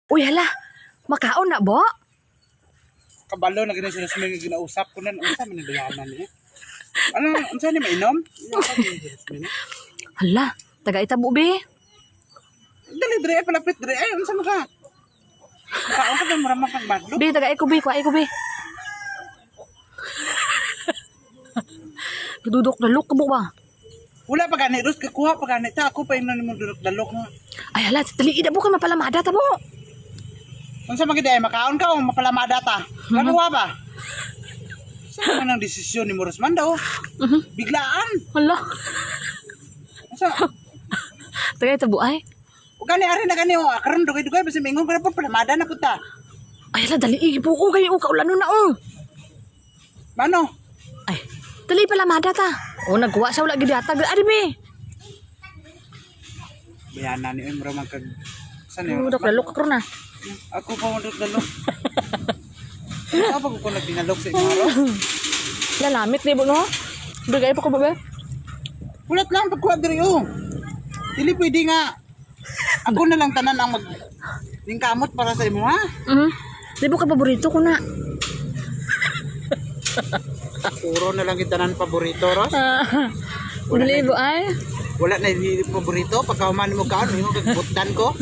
Uy, hala. Makaon na, bo? Kabalo na ganun sila sumingin ginausap ko na. Ano sa mga bayanan niya? Ano sa niya mainom? Hala. Taga Itabo, be. Dali, dre, palapit, dre. Ay, ano sa mga? Kaon ka na maramang kang badlo. Be, taga Iko, be. Kuha Iko, be. Dudok na look ka mo ba? Wala pa gani, Ros. Kakuha pa gani. Ta, ako pa yung nanimong dulok-dalok nga. Ay, hala. Tali, ida mo ka mapalamada, tabo. Ano sa mga day, makaon ka o mapalamada ta? Kakuha ba? Saan naman ang desisyon ni Morosman daw? Biglaan. Hala. Sa, Taga Itabo, ay. o gani, ari na gani, o akaroon dugay-dugay, basta mingon ko na po, palamada na po ta. Ay, hala. Dali, ipo ko kayo. Kaulano na, oh. Mano? Ay, dali palamada ta. O, nagkuha siya. Wala gidata. Ari, be. Bayanan ni Emro magkag... Saan yun? Dudok na look ka na. Ako pa mo dalok. Ano ba ko nagdinalok sa inyo? Lalamit, di ba, no? Bigay pa ko ba, be? Ulat lang pagkuha diri oh. Dili pwede nga. Ako na lang tanan ang mag kamot para sa imo ha. Di ba ka paborito ko na? Puro na lang tanan paborito Ros. Dali ba, ay? Wala na hindi paborito pagka human mo kaon mo kagbutdan ko.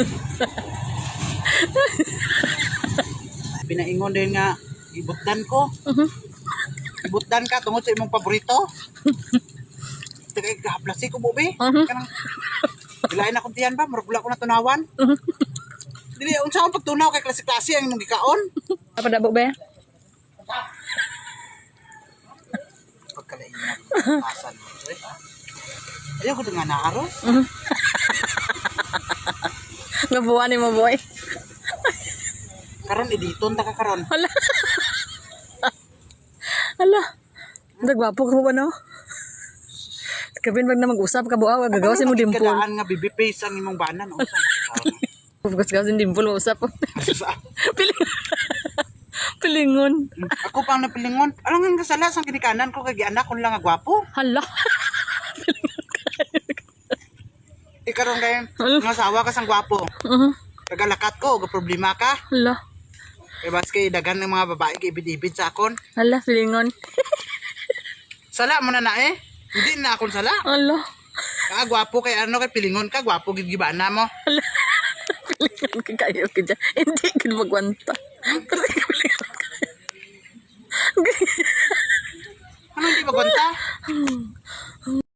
Pinaingon din nga ibutdan ko. Ibutdan ka tungod sa imong paborito. Tagay kahaplas ko bobe. Kanang Dilain akong tiyan ba? Marabula ko na tunawan. Dili, unsa akong pagtunaw kay klase-klase ang imong gikaon. Apa dabog ba? Pagkalaingat. Asan mo. Ayaw ko nga naaros. Nabuwan ni mo, boy. Karon editon ta ka karon. Hala. Hala. Nagwapo ka ba, no? Kabin bag na mag-usap ka buaw, gagawasin mo dimple. Kadaan nga baby face ang imong banan. Gagawasin dimple, usap. Pilingon. Ako pa ang napilingon. Alam nga kasala sang kinikanan ko kay anak ko lang nga gwapo. Hala. Ikaron kay nga asawa ka sang gwapo. Tagalakat ko, ga problema ka. Hala. Kay baskay dagan ng mga babae kay ibid-ibid sa akon. Hala, pilingon. Sala mo na eh. Hindi na akon sala. Hala. Gwapo kay ano kay pilingon ka, gwapo gid gibana mo. Hala. Pilingon ka kayo ka dyan. Hindi ka magwanta. Pero pilingon ka. Ano hindi magwanta?